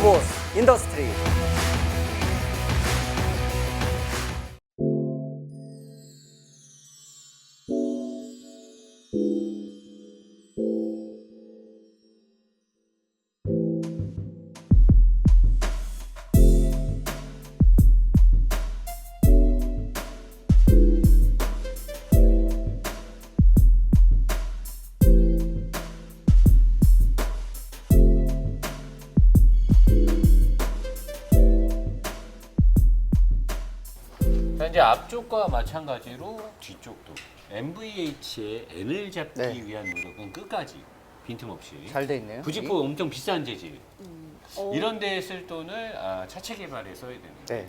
유보스 인더스트리. 이제 앞쪽과 마찬가지로 뒤쪽도 MVH의 N을 잡기 네. 위한 노력은 끝까지 빈틈없이 잘 돼 있네요. 부직포 엄청 비싼 재질 어. 이런 데에 쓸 돈을 차체 개발에 써야 되는 거예요. 네.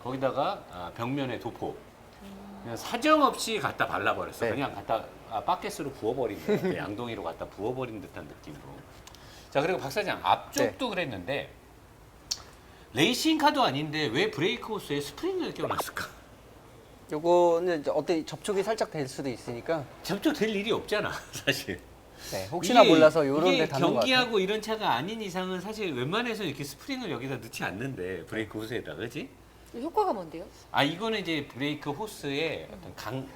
거기다가 벽면에 도포 그냥 사정없이 갖다 발라버렸어. 네. 그냥 갖다 바켓으로 부어버린 것 같아. 양동이로 갖다 부어버린 듯한 느낌으로. 자, 그리고 박 사장 앞쪽도 그랬는데 레이싱카도 아닌데 왜 브레이크 호스에 스프링을 껴놨을까? 요거는 이제 어때 접촉이 살짝 될 수도 있으니까 접촉될 일이 없잖아, 사실. 네, 혹시나 몰라서 요런 이게 데 닿는 것 같아요. 경기하고 이런 차가 아닌 이상은 사실 웬만해서 이렇게 스프링을 여기다 넣지 않는데 브레이크 호스에다가, 그렇지? 효과가 뭔데요? 이거는 이제 브레이크 호스의 어떤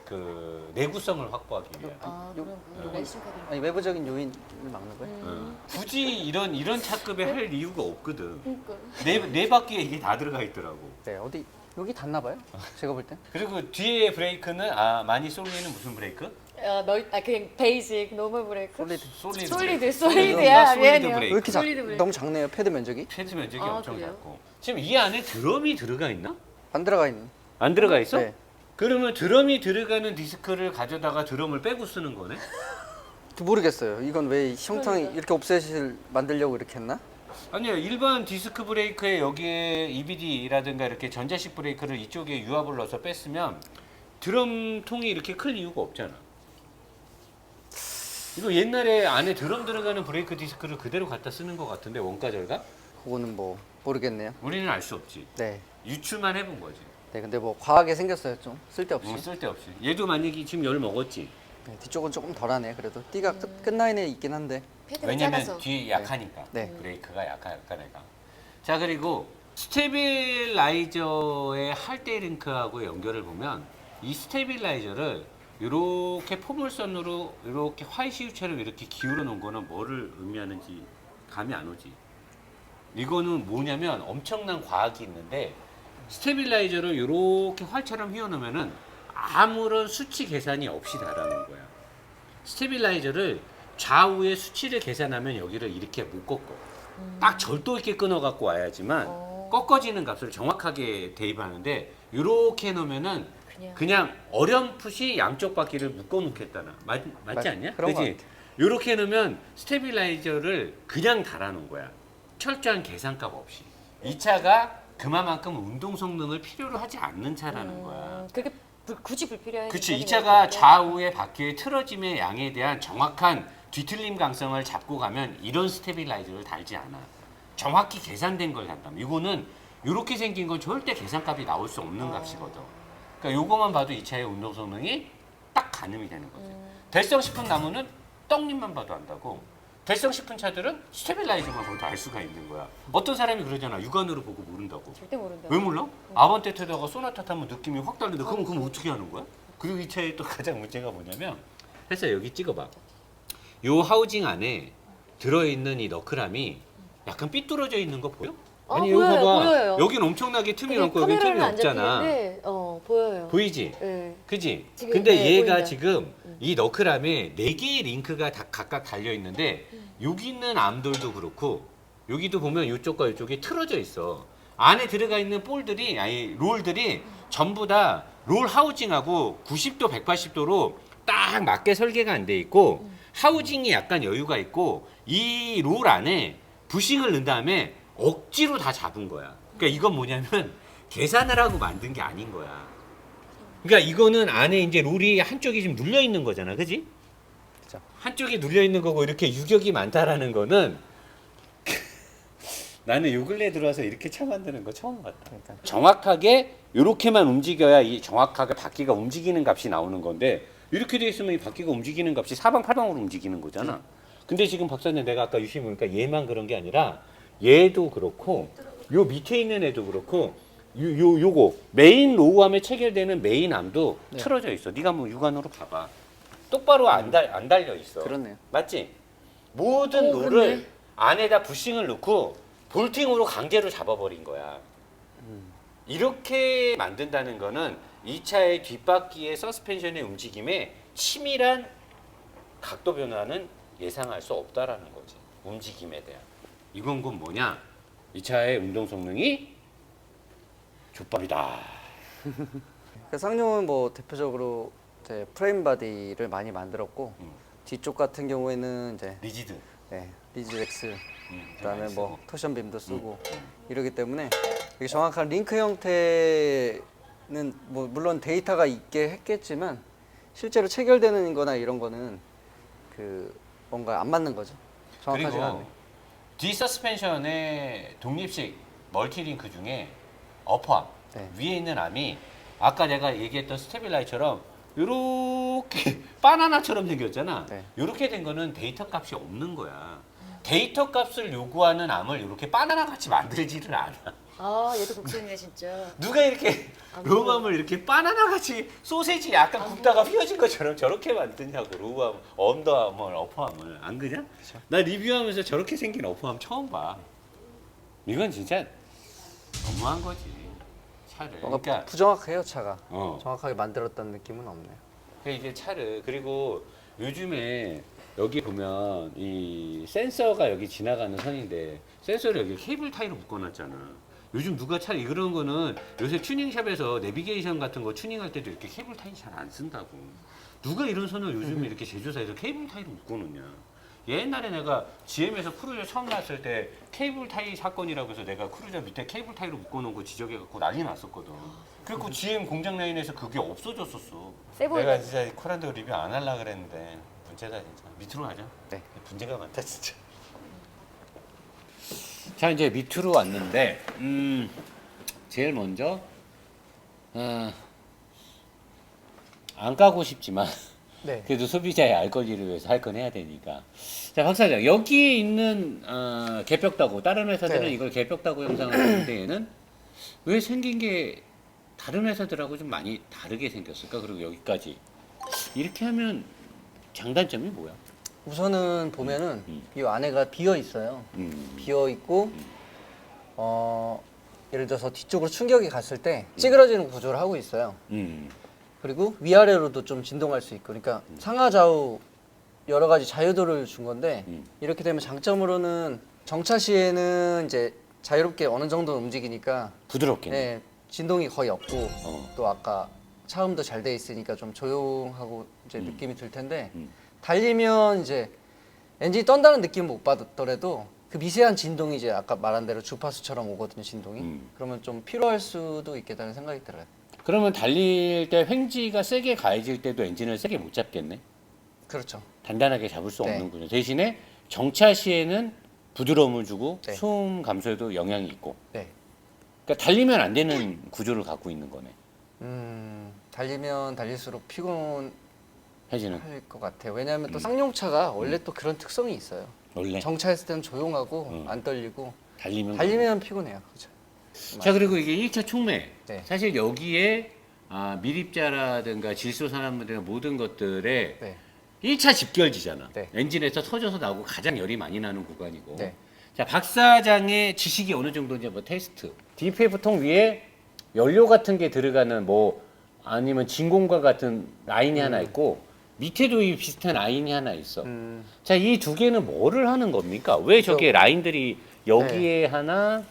내구성을 확보하기 위한. 그럼 레이싱 카드. 아니, 외부적인 요인을 막는 거예요. 굳이 이런 차급에 할 이유가 없거든. 그러니까. 네 바퀴에 이게 다 들어가 있더라고. 네, 어디 여기 닿나 봐요. 제가 볼 땐. 그리고 뒤에 브레이크는 많이 쏠리는 무슨 브레이크? 그냥 베이직 노멀 브레이크. 솔리드. 브레이크. 솔리드야. 솔리드 미안해요. 왜 브레이크. 이렇게 솔리드 브레이크. 너무 작네요. 패드 면적이. 패드 면적이 아, 엄청 그래요? 작고. 지금 이 안에 드럼이 들어가 있나? 안 들어가 있는. 안 들어가 있어? 네. 그러면 드럼이 들어가는 디스크를 가져다가 드럼을 빼고 쓰는 거네? 모르겠어요. 이건 왜 형탕 그러니까. 이렇게 옵셋을 만들려고 이렇게 했나? 아니요, 일반 디스크 브레이크에 여기에 EBD라든가 이렇게 전자식 브레이크를 이쪽에 유압을 넣어서 뺐으면 드럼통이 이렇게 클 이유가 없잖아. 이거 옛날에 안에 드럼 들어가는 브레이크 디스크를 그대로 갖다 쓰는 것 같은데, 원가 절감? 그거는 뭐 모르겠네요. 우리는 알 수 없지. 네. 유출만 해본 거지. 네, 근데 뭐 과하게 생겼어요. 좀 쓸데없이. 쓸데없이. 얘도 만약에 지금 열 먹었지. 네, 뒤쪽은 조금 덜하네. 그래도 띠가 끝라인에 있긴 한데. 패드가 왜냐면 작아서. 뒤에 약하니까. 네. 브레이크가 약한 애가. 자, 그리고 스테빌라이저의 할대 링크하고 연결을 보면 이 스테빌라이저를 이렇게 포물선으로 이렇게 화이시유처럼 이렇게 기울여 놓은 거는 뭐를 의미하는지 감이 안 오지. 이거는 뭐냐면 엄청난 과학이 있는데, 스테빌라이저를 이렇게 활처럼 휘어놓으면은 아무런 수치 계산이 없이 달하는 거야. 스테빌라이저를 좌우의 수치를 계산하면 여기를 이렇게 못 꺾어. 딱 절도 있게 끊어 갖고 와야지만 꺾어지는 값을 정확하게 대입하는데, 이렇게 해놓으면은 그냥 어렴풋이 양쪽 바퀴를 묶어 놓겠다나. 맞지 않냐? 그런 것 그지? 이렇게 해놓으면 스테빌라이저를 그냥 달아놓은 거야. 철저한 계산값 없이. 이 차가 그만큼 운동 성능을 필요로 하지 않는 차라는 거야. 그게 굳이 불필요해. 그치. 이 차가 좌우의 바퀴의 틀어짐의 양에 대한 정확한 뒤틀림 강성을 잡고 가면 이런 스테빌라이저를 달지 않아. 정확히 계산된 걸 단다면. 이거는 이렇게 생긴 건 절대 계산값이 나올 수 없는 값이거든. 그러니까 요거만 봐도 이 차의 운동 성능이 딱 가늠이 되는 거지. 될성 싶은 나무는 떡잎만 봐도 안다고. 될성 싶은 차들은 스테빌라이저만 봐도 알 수가 있는 거야. 어떤 사람이 그러잖아. 육안으로 보고 모른다고. 절대 모른다. 왜 몰라? 아반떼트다가 소나타 타면 느낌이 확 다른데 그럼 어떻게 하는 거야? 그리고 이 차의 또 가장 문제가 뭐냐면, 해서 여기 찍어봐. 요 하우징 안에 들어있는 이 너클함이 약간 삐뚤어져 있는 거 보여? 아니 여기 보여요, 봐봐. 보여요. 여긴 엄청나게 틈이 되게 많고 여기 틈이 카메라는 안 없잖아. 잡히는데, 보여요. 보이지? 네. 그지? 지금, 근데 네, 얘가 보인다. 지금 이 너클함에 4개의 링크가 다 각각 달려 있는데, 여기 있는 암돌도 그렇고 여기도 보면 이쪽과 이쪽이 틀어져 있어. 안에 들어가 있는 볼들이, 아니 롤들이 전부 다 롤 하우징하고 90도, 180도로 딱 맞게 설계가 안 돼 있고, 하우징이 약간 여유가 있고, 이 롤 안에 부싱을 넣은 다음에 억지로 다 잡은 거야. 그러니까 이건 뭐냐면 계산을 하고 만든 게 아닌 거야. 그러니까 이거는 안에 이제 롤이 한쪽이 지금 눌려 있는 거잖아, 그지? 그죠. 한쪽이 눌려 있는 거고 이렇게 유격이 많다라는 거는 나는 요 근래 들어와서 이렇게 차 만드는 거 처음 봤다. 그러니까. 정확하게 이렇게만 움직여야 이 정확하게 바퀴가 움직이는 값이 나오는 건데, 이렇게 돼 있으면 이 바퀴가 움직이는 값이 사방팔방으로 움직이는 거잖아. 근데 지금 박사님 내가 아까 유심 보니까 얘만 그런 게 아니라 얘도 그렇고 요 밑에 있는 애도 그렇고 요거 메인 로우암에 체결되는 메인 암도 네. 틀어져 있어. 네가 한번 육안으로 봐봐. 똑바로 안 달려 있어. 그렇네요. 맞지? 모든 롤을 그렇네. 안에다 부싱을 넣고 볼팅으로 강제로 잡아버린 거야. 이렇게 만든다는 거는 이 차의 뒷바퀴의 서스펜션의 움직임에 치밀한 각도 변화는 예상할 수 없다라는 거지. 움직임에 대한. 이건 건 뭐냐? 이 차의 운동 성능이 족밥이다. 그 쌍용은 뭐 대표적으로 이제 프레임 바디를 많이 만들었고 뒤쪽 같은 경우에는 이제 리지드. 리즈렉스 많이 그다음에 쓰고. 뭐 토션 빔도 쓰고 이러기 때문에 이게 정확한 링크 형태는 뭐 물론 데이터가 있게 했겠지만 실제로 체결되는 거나 이런 거는 그 뭔가 안 맞는 거죠. 정확하지가 그리고 않네. 뒤 서스펜션의 독립식 멀티링크 중에 어퍼암 네. 위에 있는 암이 아까 내가 얘기했던 스테빌라이처럼 요렇게 바나나처럼 생겼잖아. 네. 요렇게 된 거는 데이터 값이 없는 거야. 데이터 값을 요구하는 암을 이렇게 바나나 같이 만들지를 않아. 아 얘도 곡선이네 진짜. 누가 이렇게 안 로우암을 이렇게 바나나 같이 소세지 약간 굽다가 휘어진 것처럼 저렇게 만드냐고. 로우암, 언더암을, 어퍼암을. 안 그냐? 나 리뷰하면서 저렇게 생긴 어퍼암 처음 봐. 이건 진짜 너무한 거지. 차를. 뭔가 그러니까 부정확해요 차가. 어. 정확하게 만들었다는 느낌은 없네요. 이게 차를 그리고 요즘에 여기 보면 이 센서가 여기 지나가는 선인데 센서를 여기 케이블 타이로 묶어놨잖아. 요즘 누가 차 이런 거는 요새 튜닝샵에서 내비게이션 같은 거 튜닝할 때도 이렇게 케이블 타이 잘 안 쓴다고. 누가 이런 선을 요즘에 이렇게 제조사에서 케이블 타이로 묶어놓냐. 옛날에 내가 GM에서 크루저 처음 났을 때 케이블 타이 사건이라고 해서 내가 크루저 밑에 케이블 타이로 묶어놓은 거 지적해갖고 난리 났었거든. 그래갖고 GM 공장 라인에서 그게 없어졌었어. 세 보이네. 내가 진짜 코란도 리뷰 안 하려고 그랬는데 문제다 진짜. 밑으로 가자. 네. 문제가 많다 진짜. 자 이제 밑으로 왔는데 제일 먼저 안 까고 싶지만 네. 그래도 소비자의 알 권리를 위해서 할 건 해야 되니까. 자, 박 사장, 여기에 있는 개벽다구, 다른 회사들은 네. 이걸 개벽다구 형상을 하는데 얘는 왜 생긴 게 다른 회사들하고 좀 많이 다르게 생겼을까? 그리고 여기까지 이렇게 하면 장단점이 뭐야? 우선은 보면은 이 안에가 비어 있어요. 비어 있고 예를 들어서 뒤쪽으로 충격이 갔을 때 찌그러지는 구조를 하고 있어요. 그리고 위아래로도 좀 진동할 수 있고, 그러니까 상하 좌우 여러 가지 자유도를 준 건데 이렇게 되면 장점으로는 정차 시에는 이제 자유롭게 어느 정도 움직이니까 부드럽겠네. 네, 진동이 거의 없고 어. 또 아까 차음도 잘 돼 있으니까 좀 조용하고 이제 느낌이 들 텐데 음. 달리면 이제 엔진이 떤다는 느낌은 못 받더라도 그 미세한 진동이 이제 아까 말한 대로 주파수처럼 오거든요, 진동이. 그러면 좀 필요할 수도 있겠다는 생각이 들어요. 그러면 달릴 때 횡지가 세게 가해질 때도 엔진을 세게 못 잡겠네. 그렇죠. 단단하게 잡을 수 네. 없는군요. 대신에 정차 시에는 부드러움을 주고 네. 소음 감소에도 영향이 있고. 네. 그러니까 달리면 안 되는 구조를 갖고 있는 거네. 달리면 달릴수록 피곤할 해지는 것 같아요. 왜냐하면 또 쌍용차가 원래 또 그런 특성이 있어요. 원래 정차했을 때는 조용하고 안 떨리고 달리면 피곤해요. 그렇죠. 자 그리고 이게 1차 촉매 네. 사실 여기에 밀입자라든가 질소 산화물이나 모든 것들의 네. 1차 집결지잖아. 네. 엔진에서 터져서 나오고 가장 열이 많이 나는 구간이고. 네. 자, 박 사장의 지식이 어느 정도인지 뭐 테스트. DPF 통 위에 연료 같은 게 들어가는 뭐 아니면 진공과 같은 라인이 하나 있고 밑에도 이 비슷한 라인이 하나 있어. 자, 이 두 개는 뭐를 하는 겁니까? 왜 저게 라인들이 여기에 하나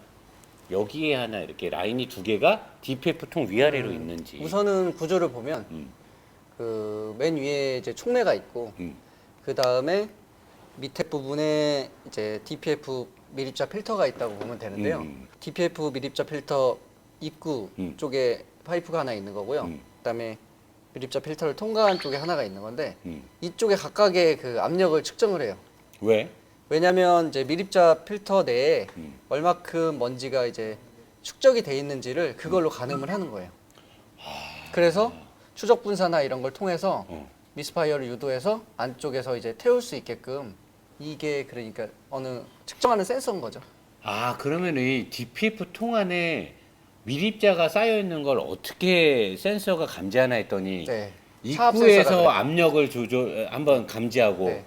여기에 하나 이렇게 라인이 두 개가 DPF 통 위아래로 있는지. 우선은 구조를 보면 그 맨 위에 이제 촉매가 있고 그 다음에 밑에 부분에 이제 DPF 밀입자 필터가 있다고 보면 되는데요. DPF 밀입자 필터 입구 쪽에 파이프가 하나 있는 거고요. 그다음에 밀입자 필터를 통과한 쪽에 하나가 있는 건데 이쪽에 각각의 그 압력을 측정을 해요. 왜? 왜냐하면 이제 밀입자 필터 내에 얼마큼 먼지가 이제 축적이 돼 있는지를 그걸로 가늠을 하는 거예요. 그래서 추적 분사나 이런 걸 통해서 미스파이어를 유도해서 안쪽에서 이제 태울 수 있게끔 이게 그러니까 어느 측정하는 센서인 거죠. 아, 그러면 이 DPF 통 안에 밀입자가 쌓여 있는 걸 어떻게 센서가 감지하나 했더니 네. 차압 센서라 입구에서 그래요. 압력을 조절 한번 감지하고 네.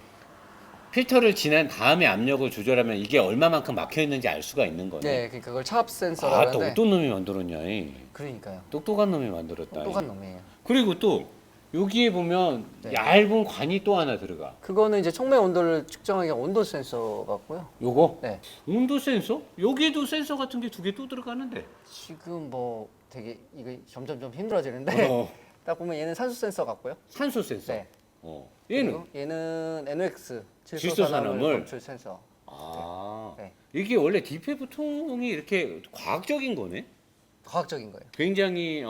필터를 지난 다음에 압력을 조절하면 이게 얼마만큼 막혀 있는지 알 수가 있는 거네. 네, 그러니까 그걸 차압 센서라고 아, 또 하는데. 어떤 놈이 만들었냐? 이. 그러니까요. 똑똑한 놈이 만들었다. 똑똑한 놈이에요. 그리고 또 여기에 보면 네. 얇은 관이 또 하나 들어가. 그거는 이제 촉매 온도를 측정하기 위한 온도 센서 같고요. 요거? 네. 온도 센서? 여기에도 센서 같은 게 두 개 또 들어가는데. 지금 뭐 되게 이거 점점 좀 힘들어지는데 어, 딱 보면 얘는 산소 센서 같고요. 산소 센서. 네. 얘는 그리고 얘는 NOx 질소 산화물 질소산화물 검출 센서. 아, 네. 이게 원래 DPF 통이 이렇게 과학적인 거네. 과학적인 거예요. 굉장히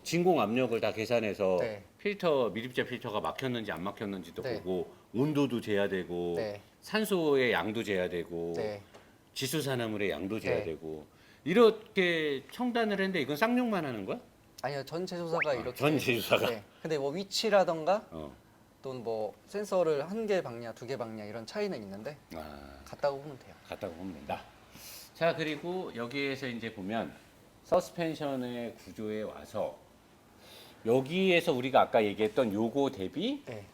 진공 압력을 다 계산해서 네. 필터 밀입자 필터가 막혔는지 안 막혔는지도 네. 보고 온도도 재야되고 네. 산소의 양도 재야되고 네. 지수산화물의 양도 재야되고 네. 이렇게 청단을 했는데 이건 쌍용만 하는 거야? 아니요, 전 제조사가 이렇게. 전 제조사가? 네. 근데 뭐 위치라던가 어. 또는 뭐 센서를 한 개 박냐, 두 개 박냐 이런 차이는 있는데 아, 같다고 보면 돼요. 같다고 보면 된다. 자, 그리고 여기에서 이제 보면 서스펜션의 구조에 와서 여기에서 우리가 아까 얘기했던 요거 대비 네.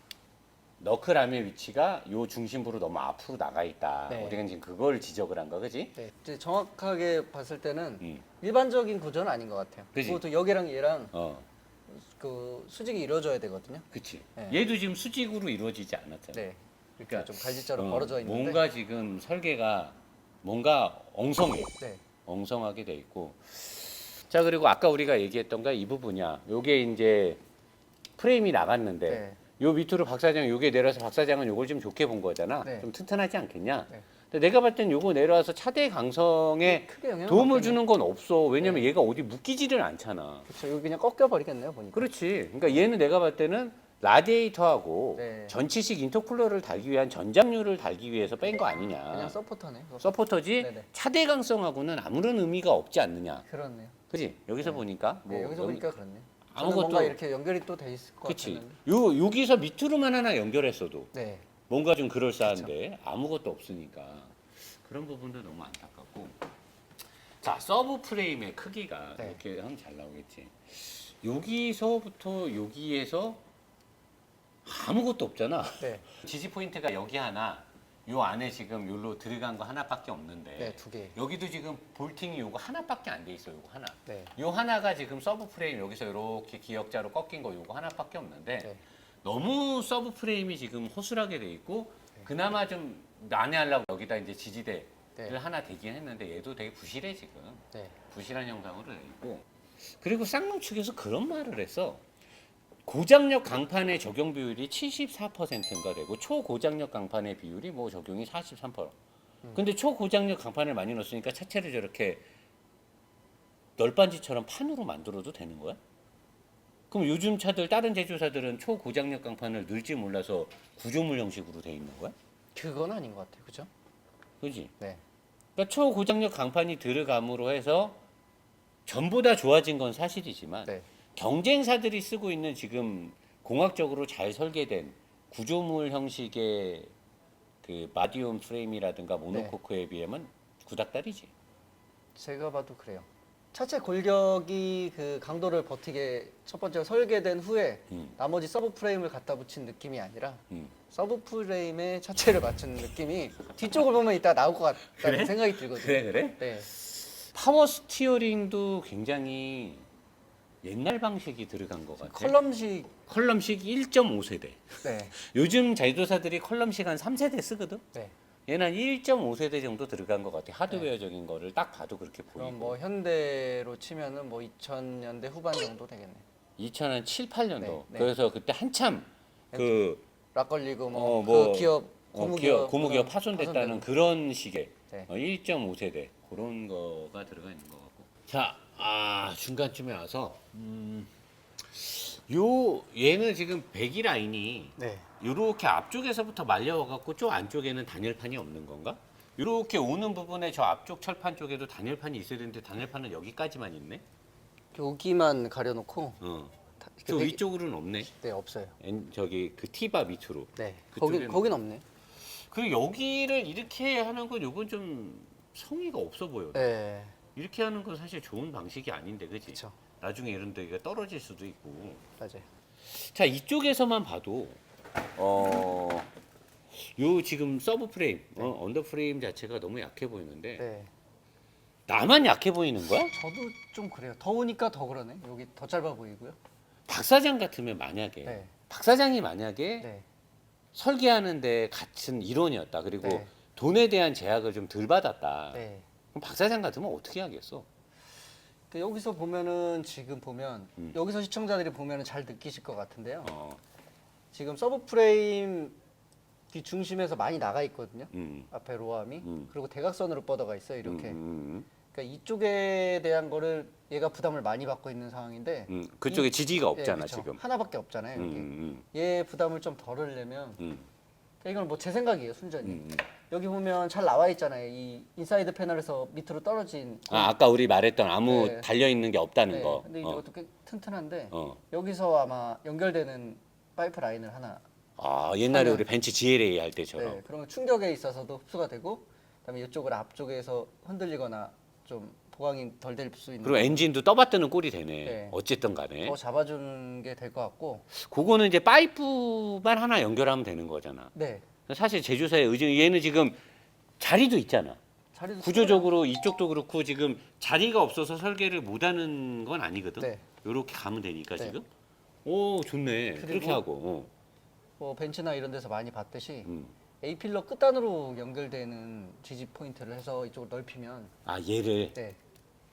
너클암의 위치가 요 중심부로 너무 앞으로 나가 있다. 네. 우리가 지금 그걸 지적을 한 거, 그지? 네. 이제 정확하게 봤을 때는 음. 일반적인 구조는 아닌 것 같아요. 그지? 그것도 여기랑 얘랑 어, 그 수직이 이루어져야 되거든요. 그치. 네. 얘도 지금 수직으로 이루어지지 않았잖아. 네. 이렇게 그러니까, 좀 갈지자로 벌어져 있는데. 뭔가 지금 설계가 뭔가 엉성해. 네. 엉성하게 돼 있고. 자, 그리고 아까 우리가 얘기했던 게 이 부분이야. 요게 이제 프레임이 나갔는데 네. 요 밑으로 박 사장 요게 내려서 박 사장은 요걸 좀 좋게 본 거잖아. 네. 좀 튼튼하지 않겠냐? 네. 근데 내가 봤을 땐 요거 내려와서 차대 강성에 크게 영향을 도움을 받겠네요. 주는 건 없어. 왜냐면 얘가 어디 묶이지를 않잖아. 그렇죠. 여기 그냥 꺾여 버리겠네요, 보니까. 그렇지. 그러니까 얘는 내가 봤을 때는 라디에이터하고 네. 전치식 인터쿨러를 달기 위한 전장류를 달기 위해서 뺀 거 아니냐. 그냥 서포터네. 그거. 서포터지 네네. 차대 강성하고는 아무런 의미가 없지 않느냐. 그렇네요. 그지? 여기서 네. 보니까 네, 여기서 여기- 보니까 그렇네. 저는 아무것도- 뭔가 이렇게 연결이 또 돼 있을 것 그치. 같았는데. 여기서 밑으로만 하나 연결했어도 네. 뭔가 좀 그럴싸한데 아무것도 없으니까 그런 부분도 너무 안타깝고. 자, 서브 프레임의 크기가 네. 이렇게 하면 잘 나오겠지. 여기서부터 여기에서 아무것도 없잖아. 네. 지지 포인트가 여기 하나, 요 안에 지금 요로 들어간 거 하나밖에 없는데 네, 두 개. 여기도 지금 볼팅이 요거 하나밖에 안 돼 있어. 요거 하나. 네. 요 하나가 지금 서브 프레임 여기서 이렇게 기역자로 꺾인 거 요거 하나밖에 없는데 네. 너무 서브 프레임이 지금 허술하게 돼 있고 그나마 좀 난해하려고 여기다 이제 지지대를 네. 하나 대긴 했는데 얘도 되게 부실해 지금. 네. 부실한 형상으로 돼 있고. 그리고 쌍용 측에서 그런 말을 했어. 고장력 강판의 적용 비율이 74%인가 되고 초고장력 강판의 비율이 뭐 적용이 43%. 근데 초고장력 강판을 많이 넣었으니까 차체를 저렇게 널빤지처럼 판으로 만들어도 되는 거야? 그럼 요즘 차들 다른 제조사들은 초고장력 강판을 넣을지 몰라서 구조물 형식으로 돼 있는 거야? 그건 아닌 것 같아요. 그죠? 그지? 네. 그러니까 초고장력 강판이 들어감으로 해서 전보다 좋아진 건 사실이지만 네. 경쟁사들이 쓰고 있는 지금 공학적으로 잘 설계된 구조물 형식의 그 마디움 프레임이라든가 모노코크에 비하면 구닥다리지. 제가 봐도 그래요. 차체 골격이 그 강도를 버티게 첫 번째 설계된 후에 나머지 서브 프레임을 갖다 붙인 느낌이 아니라 서브 프레임에 차체를 맞춘 느낌이 뒤쪽을 보면 이따 나올 것 같다는 그래? 생각이 들거든요. 그래? 네. 파워 스티어링도 굉장히 옛날 방식이 들어간 것 같아. 컬럼식. 컬럼식 1.5세대. 네. 요즘 제조사들이 컬럼식 한 3세대 쓰거든. 네. 얘는 한 1.5세대 정도 들어간 것 같아. 하드웨어적인 거를 딱 봐도 그렇게 보이고. 그럼 뭐 현대로 치면은 뭐 2000년대 후반 정도 되겠네. 2007, 8년도. 네, 네. 그래서 그때 한참 그 락 걸리고 어, 그 기업 고무기업 파손됐다는 그런 식의 네. 1.5세대 그런 거가 들어가 있는 것 같고. 자, 중간쯤에 와서 얘는 지금 배기 라인이 네. 이렇게 앞쪽에서부터 말려와갖고 저 안쪽에는 단열판이 없는 건가? 이렇게 오는 부분에 저 앞쪽 철판 쪽에도 단열판이 있어야 되는데 단열판은 여기까지만 있네. 여기만 가려놓고 저 위쪽으로는 없네. 네, 없어요. 저기 그 티바 밑으로. 네. 그쪽에는 거긴 없네. 그리고 여기를 이렇게 하는 건 요건 좀 성의가 없어 보여. 네. 이렇게 하는 건 사실 좋은 방식이 아닌데, 그치? 그렇죠. 나중에 이런 데가 떨어질 수도 있고. 맞아요. 자, 이쪽에서만 봐도 요 지금 서브 프레임, 언더 프레임 자체가 너무 약해 보이는데 네. 나만 약해 보이는 거야? 저도 좀 그래요. 더우니까 더 그러네. 여기 더 짧아 보이고요. 박 사장 같으면 만약에 네. 박 사장이 만약에 네. 설계하는데 같은 이론이었다. 그리고 네. 돈에 대한 제약을 좀 덜 받았다. 네. 그럼 박 사장 같으면 어떻게 하겠어? 그 여기서 보면은 지금 보면 여기서 시청자들이 보면은 잘 느끼실 것 같은데요. 어, 지금 서브 프레임 뒤 중심에서 많이 나가 있거든요. 음, 앞에 로함이 음. 그리고 대각선으로 뻗어가 있어요. 이렇게. 음. 그러니까 이쪽에 대한 거를 얘가 부담을 많이 받고 있는 상황인데 그쪽에 지지가 없잖아 예, 그쵸. 지금. 하나밖에 없잖아요. 여기. 음, 얘 부담을 좀 덜으려면 음, 그러니까 이건 뭐 제 생각이에요. 순전히. 음. 여기 보면 잘 나와 있잖아요. 이 인사이드 패널에서 밑으로 떨어진 아, 아까 우리 말했던 아무 네. 달려 있는 게 없다는 네, 거. 근데 이것도 꽤 튼튼한데 어. 여기서 아마 연결되는 파이프 라인을 하나 아, 옛날에 하면- 우리 벤츠 GLA 할 때처럼. 네, 그러면 충격에 있어서도 흡수가 되고 그다음에 이쪽을 앞쪽에서 흔들리거나 좀 보강이 덜 될 수 있는 그리고 엔진도 떠받드는 꼴이 되네. 네. 어쨌든 간에. 더 잡아주는 게 될 것 같고 그거는 이제 파이프만 하나 연결하면 되는 거잖아. 네 사실 제조사의 의지, 얘는 지금 자리도 있잖아. 자리도 구조적으로 이쪽도 그렇고 지금 자리가 없어서 설계를 못하는 건 아니거든. 네. 이렇게 가면 되니까 네. 지금. 오, 좋네. 그리고- 그렇게 하고. 뭐 벤츠나 이런 데서 많이 봤듯이 음. A 필러 끝단으로 연결되는 지지 포인트를 해서 이쪽으로 넓히면 아, 얘를 네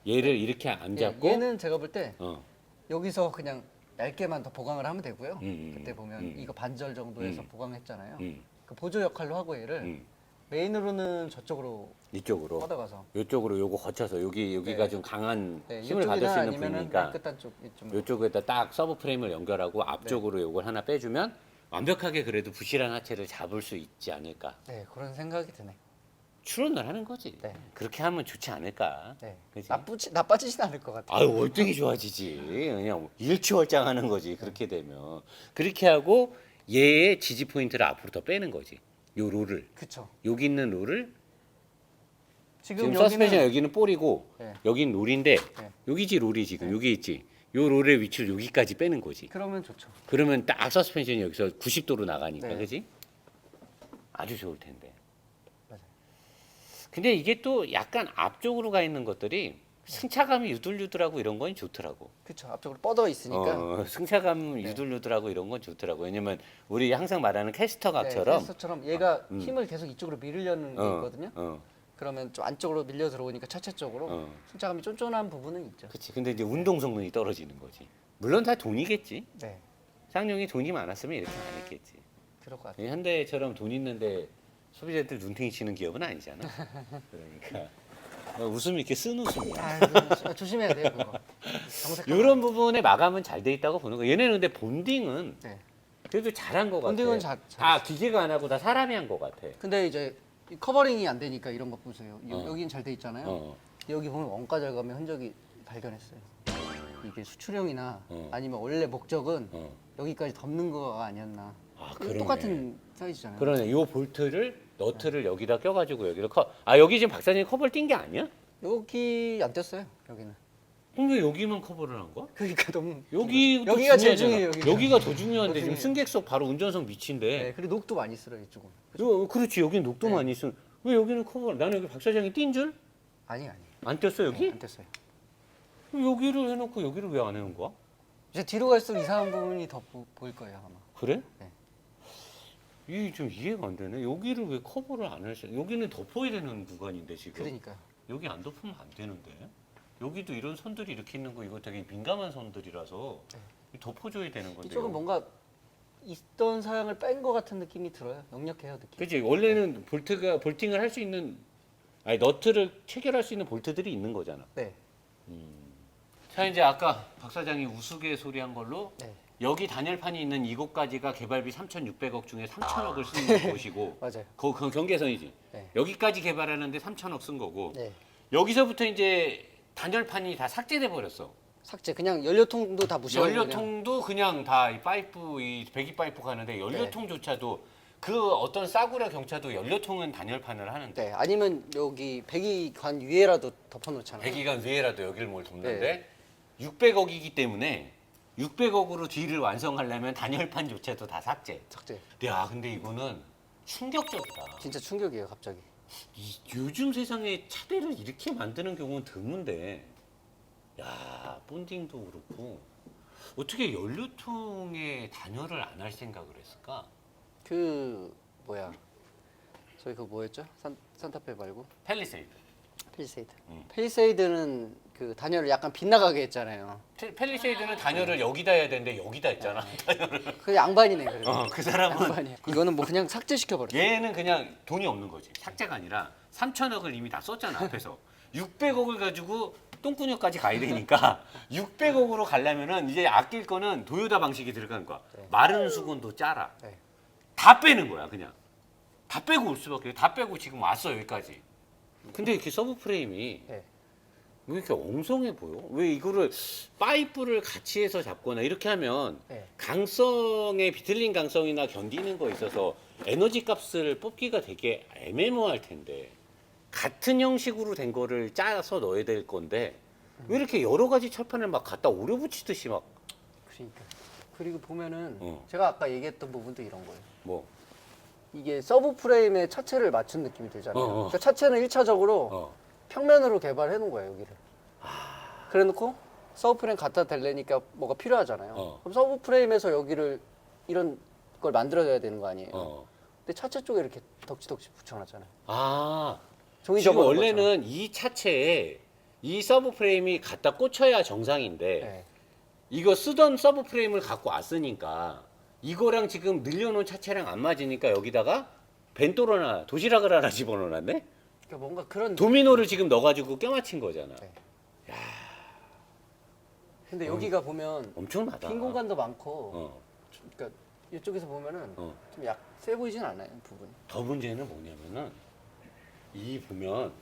이렇게 안 잡고. 얘는 제가 볼 때 어. 여기서 그냥 얇게만 더 보강을 하면 되고요. 음, 그때 보면 음. 이거 반절 정도에서 음. 보강했잖아요. 음. 그 보조 역할로 하고 얘를 음. 메인으로는 저쪽으로 이쪽으로. 뻗어가서 이쪽으로 요거 거쳐서 여기가 네. 좀 강한 네, 힘을 받을 이쪽이나 수 있는 아니면은 부위니까 끝단 쪽 이쪽 이쪽에다 딱 서브 프레임을 연결하고 앞쪽으로 네. 요걸 하나 빼주면 완벽하게 그래도 부실한 하체를 잡을 수 있지 않을까. 네 그런 생각이 드네. 추론을 하는 거지. 네. 그렇게 하면 좋지 않을까. 네 그치? 나빠지진 않을 것 같아요. 아유, 월등히 좋아지지. 그냥 일취월장하는 거지. 그렇게 되면 그렇게 하고 얘의 지지 포인트를 앞으로 더 빼는 거지. 요 롤을 그쵸. 여기 있는 롤을 지금 여기는 서스펜션 여기는 볼이고 네. 여기는 롤인데 네. 여기지 롤이 지금 여기 있지. 요 롤의 위치를 여기까지 빼는 거지. 그러면 좋죠. 그러면 딱 서스펜션이 여기서 90도로 나가니까, 네. 그지? 아주 좋을 텐데. 맞아요. 근데 이게 또 약간 앞쪽으로 가 있는 것들이 승차감이 유들유들하고 이런 건 좋더라고. 그쵸. 앞쪽으로 뻗어 있으니까. 승차감 유들유들하고 이런 건 좋더라고. 왜냐면 우리 항상 말하는 캐스터 각처럼 캐스터처럼 얘가 힘을 계속 이쪽으로 밀으려는 게 있거든요. 그러면 좀 안쪽으로 밀려 들어오니까 차체 쪽으로 승차감이 쫀쫀한 부분은 있죠. 그렇지. 근데 이제 운동 성능이 떨어지는 거지. 물론 다 돈이겠지. 네, 쌍용이 돈이 많았으면 이렇게 안 했겠지. 그럴 것 같아요. 현대처럼 돈 있는데 소비자들 눈탱이 치는 기업은 아니잖아. 그러니까 웃음이 이렇게 쓴 웃음이야. 아, 조심해야 돼요 그거. 정색하면 이런 부분에 마감은 잘 돼 있다고 보는 거. 얘네는 근데 본딩은 네. 그래도 잘한 거 같아. 본딩은 다 기계가 안 하고 다 사람이 한 거 같아. 근데 이제 이 커버링이 안 되니까 이런 거 보세요. 어. 여기는 잘 돼 있잖아요. 어. 여기 보면 원가 절감의 흔적이 발견했어요. 이게 수출용이나 어. 아니면 원래 목적은 어. 여기까지 덮는 거가 아니었나. 아, 이거 그러네. 똑같은 사이즈잖아요. 그러네. 요 볼트를 너트를 여기다 껴가지고 여기를 여기 지금 박사님 커버를 띈 게 아니야? 여기 안 뗐어요. 여기는. 그럼 왜 여기만 커버를 한 거야? 그러니까 너무 중요하잖아. 여기가 제일 중요해요. 여기가 더 중요한데 더 지금 중요해요. 승객석 바로 운전석 네, 밑인데. 그리고 녹도 많이 쓸어요 이쪽은. 그렇지. 여기는 녹도 네. 많이 있으면 왜 여기는 커버? 나는 여기 박 사장이 띈 줄? 아니. 안 뗐어 여기? 안 뗐어요. 그럼 여기를 해놓고 여기를 왜 안 해놓은 거야? 이제 뒤로 갈수록 이상한 부분이 더 보일 거예요 아마. 그래? 네. 이게 좀 이해가 안 되네. 여기를 왜 커버를 안 하시? 여기는 덮어야 되는 구간인데 지금. 그러니까. 여기 안 덮으면 안 되는데. 여기도 이런 선들이 이렇게 있는 거 이거 되게 민감한 선들이라서 덮어줘야 되는 건데. 이쪽은 뭔가 있던 사양을 뺀 것 같은 느낌이 들어요. 역력해요 느낌. 그렇지. 원래는 볼팅을 할 수 있는 너트를 체결할 수 있는 볼트들이 있는 거잖아. 네. 자, 이제 아까 박 사장이 우스갯소리한 걸로 네. 여기 단열판이 있는 이곳까지가 개발비 3,600억 중에 3,000억을 쓴 곳이고 맞아요. 그 경계선이지. 네. 여기까지 개발하는데 3,000억 쓴 거고 네. 여기서부터 이제 단열판이 다 삭제돼 버렸어. 삭제. 그냥 연료통도 다 무시하고. 연료통도 그냥 다 이 파이프 이 배기 파이프 가는데 연료통조차도 그 어떤 싸구려 경차도 연료통은 단열판을 하는데 네, 아니면 여기 배기관 위에라도 덮어놓잖아요. 배기관 위에라도 여기를 뭘 돕는데 네. 600억이기 때문에 600억으로 뒤를 완성하려면 단열판조차도 다 삭제. 삭제. 야, 근데 이거는 충격적이다. 진짜 충격이에요, 갑자기. 요즘 세상에 차대를 이렇게 만드는 경우는 드문데, 야, 본딩도 그렇고 어떻게 연료통에 단열을 안 할 생각을 했을까? 그 뭐야? 저희 그 뭐였죠? 산타페 말고 펠리세이드. 펠리세이드. 펠리세이드는 그 단열을 약간 빗나가게 했잖아요. 펠리세이드는 단열을 여기다 해야 되는데 여기다 했잖아. 그 양반이네, 그래도. 그 사람은 양반이야. 이거는 뭐 그냥 삭제시켜 버렸어. 얘는 그냥 돈이 없는 거지. 삭제가 아니라 3천억을 이미 다 썼잖아 앞에서. 600억을 가지고 똥꾸녕까지 가야 되니까 600억으로 가려면은 이제 아낄 거는 도요타 방식이 들어간 거야. 네. 마른 수건도 짜라. 네. 다 빼는 거야 그냥. 다 빼고 올 수밖에. 다 빼고 지금 왔어 여기까지. 근데 이렇게 서브 프레임이 네. 왜 이렇게 엉성해 보여? 왜 이거를 파이프를 같이 해서 잡거나 이렇게 하면 네. 강성의 비틀린 강성이나 견디는 거 있어서 에너지 값을 뽑기가 되게 애매모호할 텐데 같은 형식으로 된 거를 짜서 넣어야 될 건데 왜 이렇게 여러 가지 철판을 막 갖다 오려붙이듯이 막 그러니까. 그리고 보면은 어. 제가 아까 얘기했던 부분도 이런 거예요. 뭐 이게 서브 프레임에 차체를 맞춘 느낌이 들잖아요. 그러니까 차체는 1차적으로 어. 평면으로 개발해 놓은 거예요, 여기를. 그래 놓고 서브 프레임 갖다 대려니까 뭐가 필요하잖아요. 어. 그럼 서브 프레임에서 여기를 이런 걸 만들어줘야 되는 거 아니에요. 어. 근데 차체 쪽에 이렇게 덕지덕지 붙여놨잖아요. 아 종이 지금 접어놓은 원래는 이 차체에 이 서브 프레임이 갖다 꽂혀야 정상인데 것처럼. 네. 이거 쓰던 서브 프레임을 갖고 왔으니까 이거랑 지금 늘려놓은 차체랑 안 맞으니까 여기다가 벤또로나 도시락을 하나 집어넣어놨네? 그러니까 뭔가 그런. 도미노를 지금 넣어가지고 껴맞힌 거잖아. 네. 근데 여기가 보면 엄청나다. 빈 공간도 많고. 어. 그러니까 이쪽에서 보면은 어. 좀 세 보이진 않아요, 부분. 더 문제는 뭐냐면은 이 보면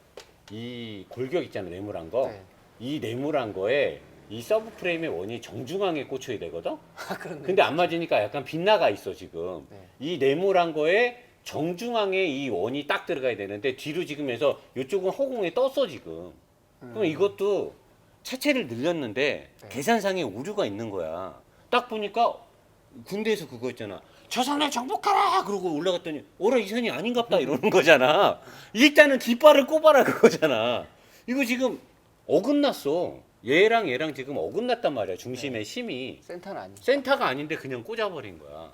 이 골격 있잖아 네모난 거. 네. 이 네모난 거에 이 서브 프레임의 원이 정중앙에 꽂혀야 되거든. 아, 그런데. 근데 안 맞으니까 약간 빗나가 있어 지금. 네. 이 네모난 거에 정중앙에 이 원이 딱 들어가야 되는데 뒤로 지금 해서 이쪽은 허공에 떴어 지금. 그럼 이것도 차체를 늘렸는데 네. 계산상에 오류가 있는 거야. 딱 보니까 군대에서 그거 있잖아. 저 선을 정복하라! 그러고 올라갔더니 어라 이 선이 아닌갑다 이러는 거잖아. 일단은 깃발을 꼽아라 그거잖아. 이거 지금 어긋났어. 얘랑 지금 어긋났단 말이야. 중심의 심이. 센터는 아니죠. 센터가 아닌데 그냥 꽂아버린 거야. 야,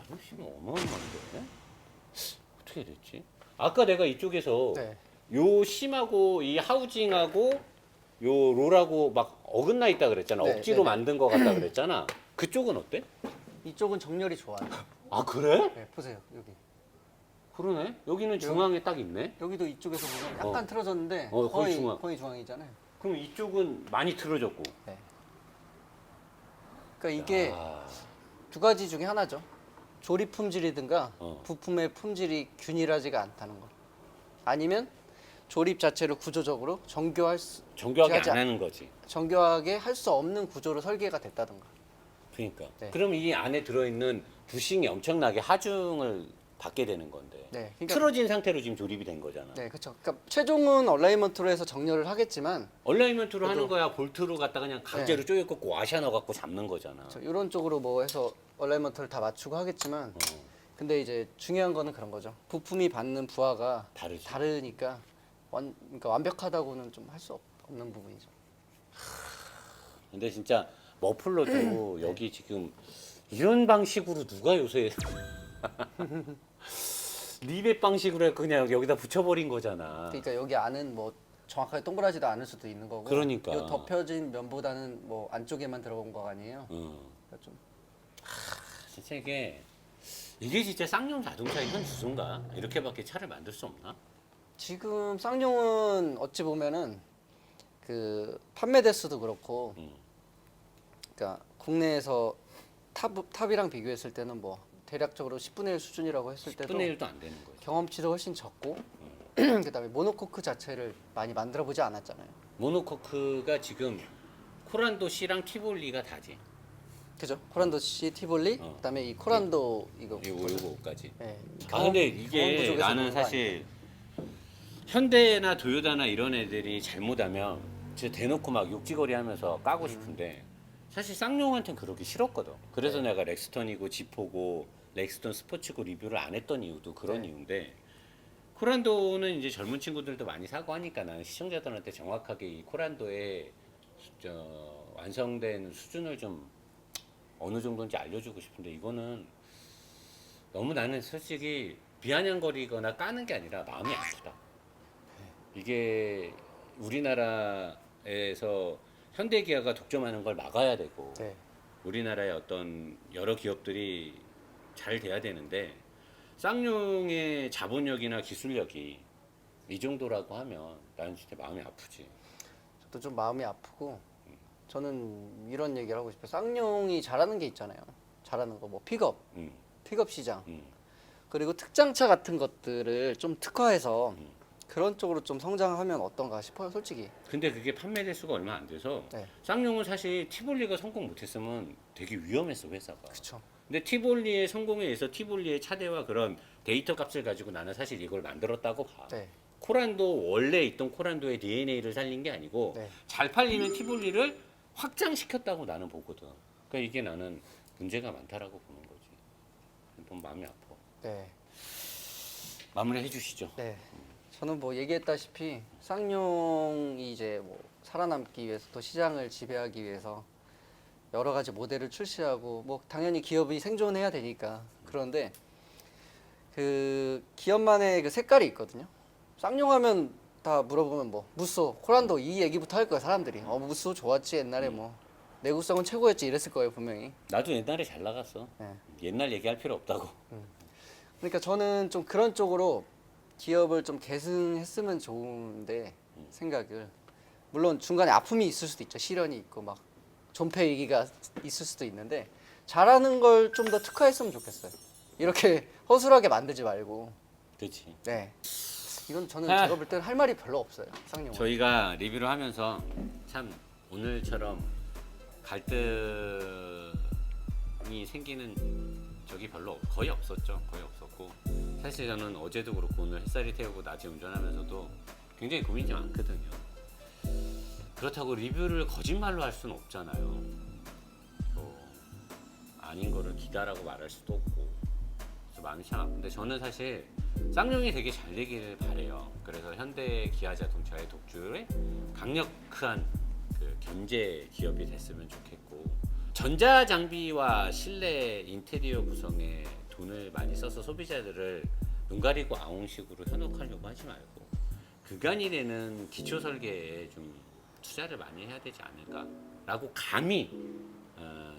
이거 지금 어마어마한데? 어떻게 됐지? 아까 내가 이쪽에서 네. 요 심하고 이 하우징하고 요 롤하고 막 어긋나 있다 그랬잖아. 네, 억지로 네, 네. 만든 거 같다 그랬잖아. 그쪽은 어때? 이쪽은 정렬이 좋아요. 아 그래? 네, 보세요, 여기. 그러네. 여기는 중앙에 딱 있네. 여기도 이쪽에서 보면 약간 어. 틀어졌는데 거의 중앙. 거의 중앙이잖아요. 그럼 이쪽은 많이 틀어졌고. 네. 그러니까 이게 아, 두 가지 중에 하나죠. 조립 품질이든가 어. 부품의 품질이 균일하지가 않다는 거. 아니면 조립 자체를 구조적으로 정교하게 하지 안 하는 거지. 정교하게 할 수 없는 구조로 설계가 됐다든가. 그러니까. 네. 그럼 이 안에 들어있는 부싱이 엄청나게 하중을 받게 되는 건데. 네, 그러니까 틀어진 상태로 지금 조립이 된 거잖아. 네, 그렇죠. 그러니까 최종은 얼라이먼트로 해서 정렬을 하겠지만 얼라이먼트로 하는 그래도- 거야. 볼트로 갖다가 그냥 강제로 쪼여갖고 와샤 넣어갖고 잡는 거잖아. 이런 쪽으로 뭐 해서 얼라이먼트를 다 맞추고 하겠지만 어, 근데 이제 중요한 거는 그런 거죠. 부품이 받는 부하가 다르지. 다르니까 그러니까 완벽하다고는 좀 할 수 없는 부분이죠. 근데 진짜 머플러도 여기 지금 이런 방식으로 누가 요새 리벳 방식으로 해서 그냥 여기다 붙여버린 거잖아. 그러니까 여기 안은 뭐 정확하게 동그라지도 않을 수도 있는 거고. 그러니까. 요 덮여진 면보다는 뭐 안쪽에만 들어간 거 아니에요. 어. 그러니까 좀 진짜 이게 진짜 쌍용 자동차의 현 주소인가? 이렇게밖에 차를 만들 수 없나? 지금 쌍용은 어찌 보면은 그 판매 대수도 그렇고, 그러니까 국내에서 탑이랑 비교했을 때는 뭐 대략적으로 10분의 1 수준이라고 했을 때도 10분의 1도 안 되는 거지. 경험치도 훨씬 적고, 그다음에 모노코크 자체를 많이 만들어 보지 않았잖아요. 모노코크가 지금 코란도 C랑 티볼리가 다지. 그죠? 코란도 C 티볼리, 그다음에 이 코란도 이거 요거까지. 네. 근데 경험 이게 부족에서 나는 그런 거 사실 현대나 도요타나 이런 애들이 잘못하면 진짜 대놓고 막 욕지거리 하면서 까고 싶은데 사실 쌍용한테는 그러기 싫었거든. 그래서 네. 내가 렉스턴이고 지포고 렉스턴 스포츠고 리뷰를 안 했던 이유도 그런 네. 이유인데 코란도는 이제 젊은 친구들도 많이 사고 하니까 나는 시청자들한테 정확하게 이 코란도의 완성된 수준을 좀 어느 정도인지 알려주고 싶은데 이거는 너무 나는 솔직히 비아냥거리거나 까는 게 아니라 마음이 아프다. 이게 우리나라에서 현대기아가 독점하는 걸 막아야 되고 네. 우리나라의 어떤 여러 기업들이 잘 돼야 되는데 쌍용의 자본력이나 기술력이 이 정도라고 하면 나는 진짜 마음이 아프지. 저도 좀 마음이 아프고 저는 이런 얘기를 하고 싶어요. 쌍용이 잘하는 게 있잖아요. 잘하는 거 뭐 픽업 시장 그리고 특장차 같은 것들을 좀 특화해서 그런 쪽으로 좀 성장하면 어떤가 싶어요, 솔직히. 근데 그게 판매 대수가 얼마 안 돼서 네. 쌍용은 사실 티볼리가 성공 못했으면 되게 위험했어 회사가. 그렇죠. 근데 티볼리의 성공에 의해서 티볼리의 차대와 그런 데이터 값을 가지고 나는 사실 이걸 만들었다고 봐. 네. 코란도 원래 있던 코란도의 DNA를 살린 게 아니고 네. 잘 팔리는 티볼리를 확장시켰다고 나는 보거든. 그러니까 이게 나는 문제가 많다라고 보는 거지. 너무 마음이 아파. 네. 마무리해 주시죠. 네. 저는 뭐 얘기했다시피 쌍용이 이제 뭐 살아남기 위해서 또 시장을 지배하기 위해서 여러 가지 모델을 출시하고 뭐 당연히 기업이 생존해야 되니까 그런데 그 기업만의 그 색깔이 있거든요. 쌍용하면 다 물어보면 뭐 무쏘, 코란도 이 얘기부터 할 거야 사람들이. 무쏘 좋았지 옛날에 뭐 내구성은 최고였지 이랬을 거예요 분명히. 나도 옛날에 잘 나갔어. 네. 옛날 얘기할 필요 없다고. 그러니까 저는 좀 그런 쪽으로 기업을 좀 계승했으면 좋은데 생각을 물론 중간에 아픔이 있을 수도 있죠. 시련이 있고 막 존폐 위기가 있을 수도 있는데 잘하는 걸 좀 더 특화했으면 좋겠어요. 이렇게 허술하게 만들지 말고. 그렇지. 네. 이건 저는 아. 제가 볼 때는 할 말이 별로 없어요. 쌍용은. 저희가 리뷰를 하면서 참 오늘처럼 갈등이 생기는 적이 별로 거의 없었죠. 거의 없었고 사실 저는 어제도 그렇고 오늘 햇살이 태우고 낮에 운전하면서도 굉장히 고민이 많거든요. 그렇다고 리뷰를 거짓말로 할 수는 없잖아요. 뭐 아닌 거를 기다라고 말할 수도 없고 그래서 마음이 참 아픈데 저는 사실 쌍용이 되게 잘 되기를 바래요. 그래서 현대 기아 자동차의 독주에 강력한 그 견제 기업이 됐으면 좋겠고 전자 장비와 실내 인테리어 구성에 돈을 많이 써서 소비자들을 눈 가리고 아웅식으로 현혹하려고 하지 말고 그간이 되는 기초 설계에 좀 투자를 많이 해야 되지 않을까라고 감히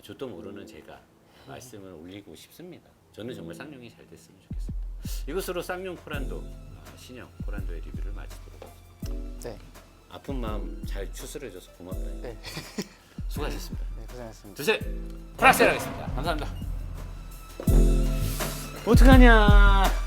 저도 모르는 제가 말씀을 올리고 싶습니다. 저는 정말 쌍용이 잘 됐으면 좋겠습니다. 이것으로 쌍용 코란도 신형 코란도의 리뷰를 마치도록 하겠습니다. 네. 아픈 마음 잘 추스려줘서 고맙다. 네. 수고하셨습니다. 네, 고생하셨습니다. 두세 프락셀 하겠습니다. 감사합니다. 어떡하냐.